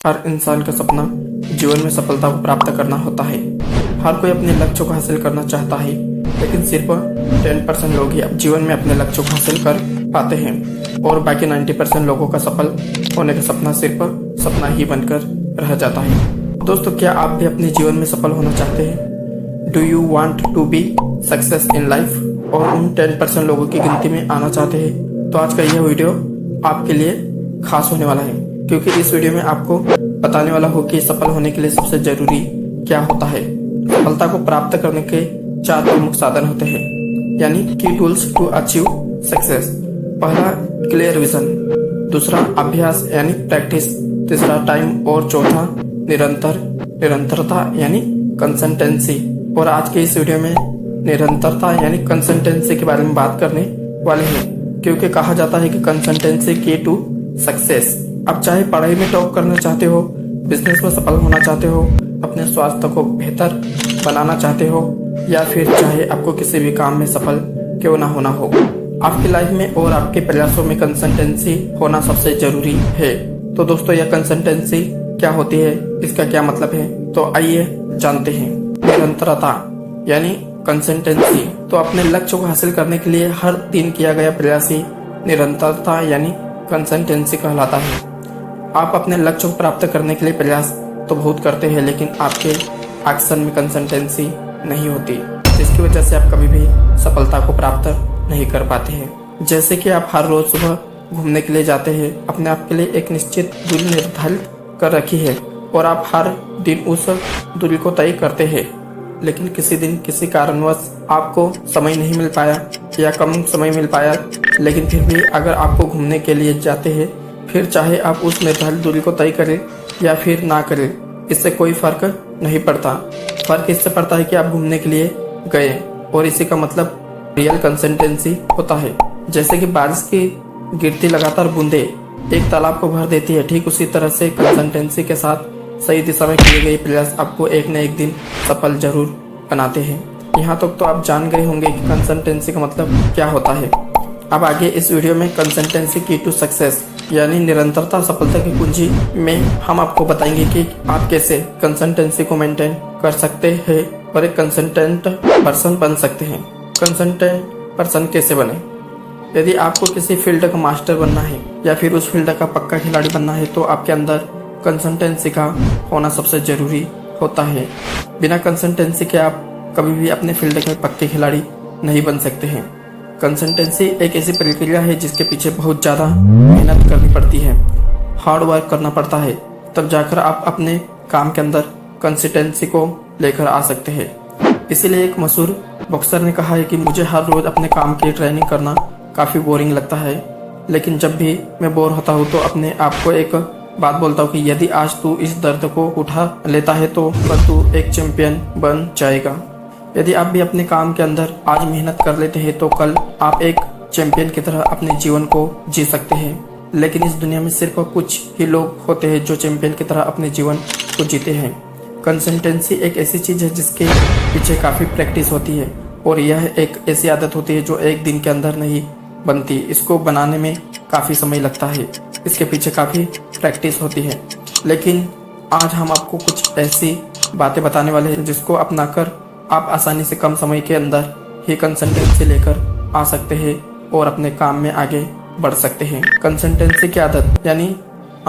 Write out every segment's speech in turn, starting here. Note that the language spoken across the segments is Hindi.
हर इंसान का सपना जीवन में सफलता को प्राप्त करना होता है। हर कोई अपने लक्ष्यों को हासिल करना चाहता है, लेकिन सिर्फ 10% लोग ही जीवन में अपने लक्ष्यों को हासिल कर पाते हैं और बाकी 90% लोगों का सफल होने का सपना सिर्फ सपना ही बनकर रह जाता है। दोस्तों, क्या आप भी अपने जीवन में सफल होना चाहते हैं? Do you want to be success in life और उन 10% लोगों की गिनती में आना चाहते हैं? तो आज का यह वीडियो आपके लिए खास होने वाला है, क्योंकि इस वीडियो में आपको बताने वाला हूँ कि सफल होने के लिए सबसे जरूरी क्या होता है। सफलता को प्राप्त करने के 4 प्रमुख साधन होते हैं, यानी की टूल्स टू अचीव सक्सेस। पहला, क्लियर विजन। दूसरा, अभ्यास यानी प्रैक्टिस। तीसरा, टाइम। और चौथा, निरंतरता यानी कंसिस्टेंसी। और आज के इस वीडियो में निरंतरता यानी कंसिस्टेंसी के बारे में बात करने वाले हैं, क्योंकि कहा जाता है कि कंसिस्टेंसी की टू सक्सेस। आप चाहे पढ़ाई में टॉप करना चाहते हो, बिजनेस में सफल होना चाहते हो, अपने स्वास्थ्य को बेहतर बनाना चाहते हो, या फिर चाहे आपको किसी भी काम में सफल क्यों ना होना हो, आपकी लाइफ में और आपके प्रयासों में कंसिस्टेंसी होना सबसे जरूरी है। तो दोस्तों, यह कंसिस्टेंसी क्या होती है, इसका क्या मतलब है, तो आइए जानते हैं। निरंतरता यानी कंसिस्टेंसी, तो अपने लक्ष्य को हासिल करने के लिए हर दिन किया गया प्रयास ही निरंतरता यानी कंसिस्टेंसी कहलाता है। आप अपने लक्ष्य को प्राप्त करने के लिए प्रयास तो बहुत करते हैं, लेकिन आपके एक्शन में कंसिस्टेंसी नहीं होती, जिसकी वजह से आप कभी भी सफलता को प्राप्त नहीं कर पाते हैं। जैसे कि आप हर रोज सुबह घूमने के लिए जाते हैं, अपने आप के लिए एक निश्चित दूरी निर्धारित कर रखी है और आप हर दिन उस दूरी को तय करते हैं, लेकिन किसी दिन किसी कारणवश आपको समय नहीं मिल पाया या कम समय मिल पाया, लेकिन फिर भी अगर आपको घूमने के लिए जाते हैं, फिर चाहे आप उस निर्धारित दूरी को तय करें या फिर ना करें, इससे कोई फर्क नहीं पड़ता। फर्क इससे पड़ता है कि आप घूमने के लिए गए, और इसी का मतलब रियल कंसिस्टेंसी होता है। जैसे कि बारिश की गिरती लगातार बूंदे एक तालाब को भर देती है, ठीक उसी तरह से कंसिस्टेंसी के साथ सही दिशा में किए गए प्रयास आपको एक न एक दिन सफल जरूर बनाते हैं। यहाँ तक तो आप जान गए होंगे कि कंसिस्टेंसी का मतलब क्या होता है। अब आगे इस वीडियो में कंसिस्टेंसी की टू सक्सेस यानी निरंतरता सफलता की कुंजी में हम आपको बताएंगे कि आप कैसे कंसिस्टेंसी को मेंटेन कर सकते हैं और एक कंसिस्टेंट पर्सन बन सकते हैं। कंसिस्टेंट पर्सन कैसे बने? यदि आपको किसी फील्ड का मास्टर बनना है या फिर उस फील्ड का पक्का खिलाड़ी बनना है, तो आपके अंदर कंसिस्टेंसी का होना सबसे जरूरी होता है। बिना कंसिस्टेंसी के आप कभी भी अपने फील्ड के पक्के खिलाड़ी नहीं बन सकते हैं। कंसिस्टेंसी एक ऐसी प्रक्रिया है जिसके पीछे बहुत ज़्यादा मेहनत करनी पड़ती है, हार्ड वर्क करना पड़ता है, तब जाकर आप अपने काम के अंदर कंसिस्टेंसी को लेकर आ सकते हैं। इसीलिए एक मशहूर बॉक्सर ने कहा है कि मुझे हर रोज अपने काम की ट्रेनिंग करना काफ़ी बोरिंग लगता है, लेकिन जब भी मैं बोर होता हूँ तो अपने आप को एक बात बोलता हूँ कि यदि आज तू इस दर्द को उठा लेता है तो कल तू एक चैंपियन बन जाएगा। यदि आप भी अपने काम के अंदर आज मेहनत कर लेते हैं तो कल आप एक चैंपियन की तरह अपने जीवन को जी सकते हैं। लेकिन इस दुनिया में सिर्फ कुछ ही लोग होते हैं जो चैंपियन की तरह अपने जीवन को जीते हैं। कंसिस्टेंसी एक ऐसी चीज़ है जिसके पीछे काफ़ी प्रैक्टिस होती है, और यह एक ऐसी आदत होती है जो एक दिन के अंदर नहीं बनती। इसको बनाने में काफ़ी समय लगता है, इसके पीछे काफ़ी प्रैक्टिस होती है। लेकिन आज हम आपको कुछ ऐसी बातें बताने वाले हैं जिसको अपनाकर आप आसानी से कम समय के अंदर ही कंसिस्टेंसी लेकर आ सकते हैं और अपने काम में आगे बढ़ सकते हैं। कंसिस्टेंसी की आदत यानी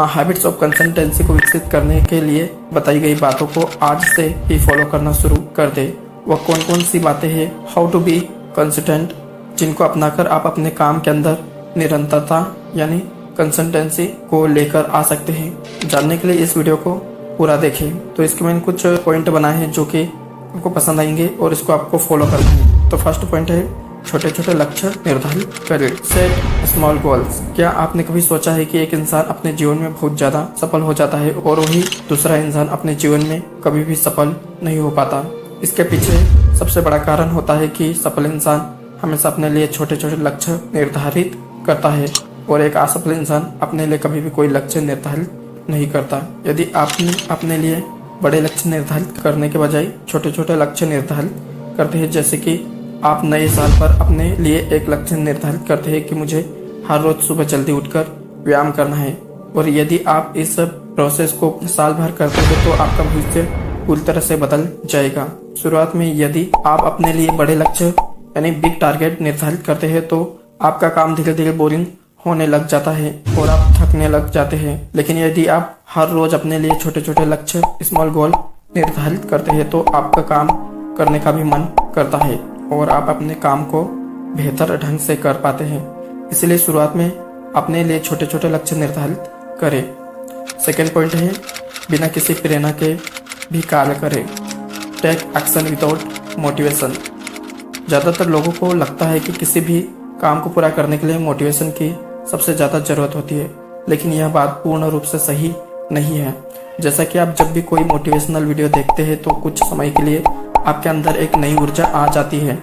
हैबिट्स ऑफ कंसिस्टेंसी को विकसित करने के लिए बताई गई बातों को आज से ही फॉलो करना शुरू कर दे। वह कौन कौन सी बातें हैं, हाउ टू बी कंसिस्टेंट, जिनको अपनाकर आप अपने काम के अंदर निरंतरता यानी कंसिस्टेंसी को लेकर आ सकते हैं। जानने के लिए इस वीडियो को पूरा देखें। तो इसके मैंने कुछ पॉइंट बनाए हैं जो कि आपको पसंद आएंगे और इसको आपको फॉलो करना है। तो फर्स्ट पॉइंट है, छोटे छोटे लक्ष्य निर्धारित करें, सेट स्मॉल गोल्स। क्या आपने कभी सोचा है कि एक इंसान अपने जीवन में बहुत ज़्यादा सफल हो जाता है और वही दूसरा इंसान अपने जीवन में कभी भी सफल नहीं हो पाता? इसके पीछे सबसे बड़ा कारण होता है कि सफल इंसान हमेशा अपने लिए छोटे छोटे लक्ष्य निर्धारित करता है और एक असफल इंसान अपने लिए कभी भी कोई लक्ष्य निर्धारित नहीं करता। यदि आपने अपने लिए बड़े लक्ष्य निर्धारित करने के बजाय छोटे छोटे लक्ष्य निर्धारित करते हैं, जैसे कि आप नए साल पर अपने लिए एक लक्ष्य निर्धारित करते हैं कि मुझे हर रोज सुबह जल्दी उठकर व्यायाम करना है, और यदि आप इस प्रोसेस को साल भर करते हो तो आपका भविष्य पूरी तरह से बदल जाएगा। शुरुआत में यदि आप अपने लिए बड़े लक्ष्य यानी बिग टारगेट निर्धारित करते हैं तो आपका काम धीरे धीरे बोरिंग होने लग जाता है और आप थकने लग जाते हैं। लेकिन यदि आप हर रोज अपने लिए छोटे छोटे लक्ष्य स्मॉल गोल निर्धारित करते हैं तो आपका काम करने का भी मन करता है और आप अपने काम को बेहतर ढंग से कर पाते हैं। इसलिए शुरुआत में अपने लिए छोटे छोटे लक्ष्य निर्धारित करें। सेकेंड पॉइंट है, बिना किसी प्रेरणा के भी कार्य करें। Take action without motivation. ज़्यादातर लोगों को लगता है कि किसी भी काम को पूरा करने के लिए मोटिवेशन की सबसे ज़्यादा ज़रूरत होती है, लेकिन यह बात पूर्ण रूप से सही नहीं है। जैसा कि आप जब भी कोई मोटिवेशनल वीडियो देखते हैं तो कुछ समय के लिए आपके अंदर एक नई ऊर्जा आ जाती है।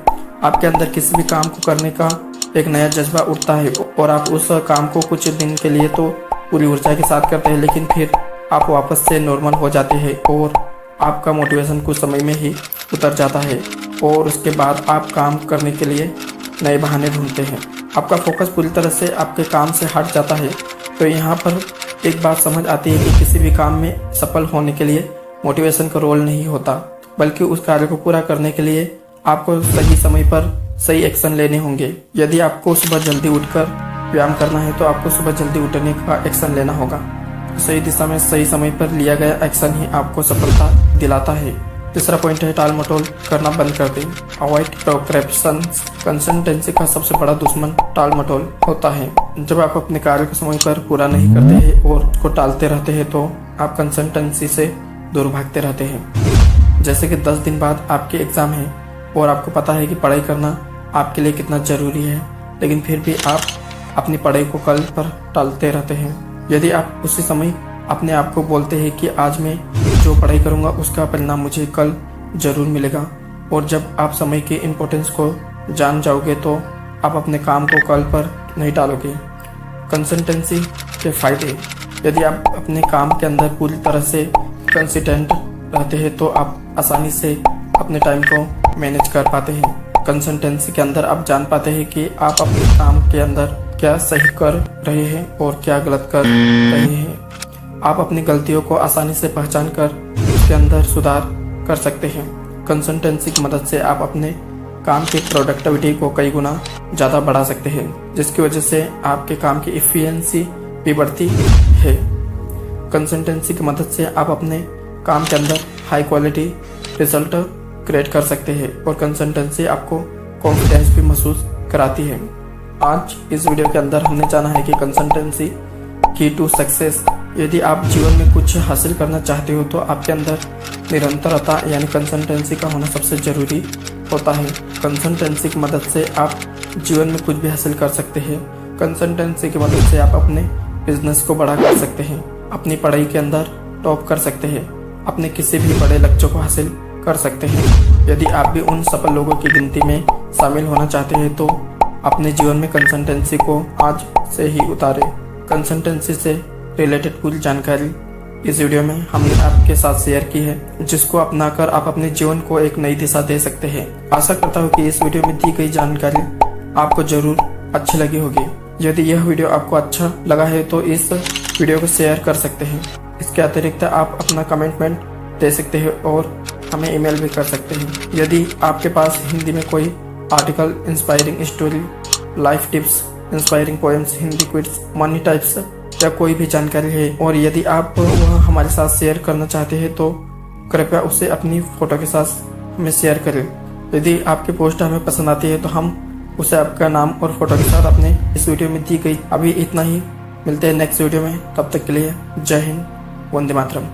आपके अंदर किसी भी काम को करने का एक नया जज्बा उठता है और आप उस काम को कुछ दिन के लिए तो पूरी ऊर्जा के साथ करते हैं, लेकिन फिर आप वापस से नॉर्मल हो जाते हैं और आपका मोटिवेशन कुछ समय में ही उतर जाता है और उसके बाद आप काम करने के लिए नए बहाने ढूंढते हैं। आपका फोकस पूरी तरह से आपके काम से हट जाता है। तो यहाँ पर एक बात समझ आती है कि किसी भी काम में सफल होने के लिए मोटिवेशन का रोल नहीं होता, बल्कि उस कार्य को पूरा करने के लिए आपको सही समय पर सही एक्शन लेने होंगे। यदि आपको सुबह जल्दी उठकर व्यायाम करना है तो आपको सुबह जल्दी उठने का एक्शन लेना होगा। सही दिशा में सही समय पर लिया गया एक्शन ही आपको सफलता दिलाता है। तीसरा पॉइंट है, टाल मटोल करना बंद कर दें। अवॉइड प्रोक्रेशन। कंसिस्टेंसी का सबसे बड़ा दुश्मन टाल मटोल होता है। जब आप अपने कार्य को समय पर पूरा नहीं करते हैं और उसको टालते रहते हैं तो आप कंसिस्टेंसी से दूर भागते रहते हैं। जैसे कि 10 दिन बाद आपके एग्जाम है और आपको पता है कि पढ़ाई करना आपके लिए कितना जरूरी है, लेकिन फिर भी आप अपनी पढ़ाई को कल पर टालते रहते हैं। यदि आप उसी समय अपने आप को बोलते हैं कि आज मैं जो पढ़ाई करूंगा उसका परिणाम मुझे कल जरूर मिलेगा, और जब आप समय की इम्पोर्टेंस को जान जाओगे तो आप अपने काम को कल पर नहीं टालोगे। कंसिस्टेंसी के फायदे। यदि आप अपने काम के अंदर पूरी तरह से कंसिस्टेंट रहते हैं तो आप आसानी से अपने टाइम को मैनेज कर पाते हैं। कंसिस्टेंसी के अंदर आप जान पाते हैं कि आप अपने काम के अंदर क्या सही कर रहे हैं और क्या गलत कर रहे हैं। आप अपनी गलतियों को आसानी से पहचान कर उसके अंदर सुधार कर सकते हैं। कंसिस्टेंसी की मदद से आप अपने काम की प्रोडक्टिविटी को कई गुना ज़्यादा बढ़ा सकते हैं, जिसकी वजह से आपके काम की एफिशिएंसी भी बढ़ती है। कंसिस्टेंसी की मदद से आप अपने काम के अंदर हाई क्वालिटी रिजल्ट क्रिएट कर सकते हैं और कंसिस्टेंसी आपको कॉन्फिडेंस भी महसूस कराती है। आज इस वीडियो के अंदर हमने जाना है कि कंसिस्टेंसी की टू सक्सेस। यदि आप जीवन में कुछ हासिल करना चाहते हो तो आपके अंदर निरंतरता यानी कंसिस्टेंसी का होना सबसे जरूरी होता है। कंसिस्टेंसी की मदद से आप जीवन में कुछ भी हासिल कर सकते हैं। कंसिस्टेंसी की मदद से आप अपने बिजनेस को बड़ा कर सकते हैं, अपनी पढ़ाई के अंदर टॉप कर सकते हैं, अपने किसी भी बड़े लक्ष्य को हासिल कर सकते हैं। यदि आप भी उन सफल लोगों की गिनती में शामिल होना चाहते हैं तो अपने जीवन में कंसिस्टेंसी को आज से ही उतारें। कंसिस्टेंसी से रिलेटेड पूरी जानकारी इस वीडियो में हमने आपके साथ शेयर की है, जिसको अपनाकर आप अपने जीवन को एक नई दिशा दे सकते हैं। आशा करता हूँ कि इस वीडियो में दी गई जानकारी आपको जरूर अच्छी लगी होगी। यदि यह वीडियो आपको अच्छा लगा है तो इस वीडियो को शेयर कर सकते हैं। इसके अतिरिक्त आप अपना कमेंटमेंट दे सकते हैं और हमें ईमेल भी कर सकते हैं। यदि आपके पास हिंदी में कोई article, inspiring story, life tips, inspiring poems, Hindi quits, money types या कोई भी जानकारी है और यदि आप वह हमारे साथ शेयर करना चाहते हैं तो कृपया उसे अपनी फोटो के साथ हमें शेयर करें। यदि आपकी पोस्ट हमें पसंद आती है तो हम उसे आपका नाम और फोटो के साथ अपने इस वीडियो में दी गई। अभी इतना ही, मिलते हैं नेक्स्ट वीडियो में। तब तक के लिए जय हिंद, वंदे मातरम।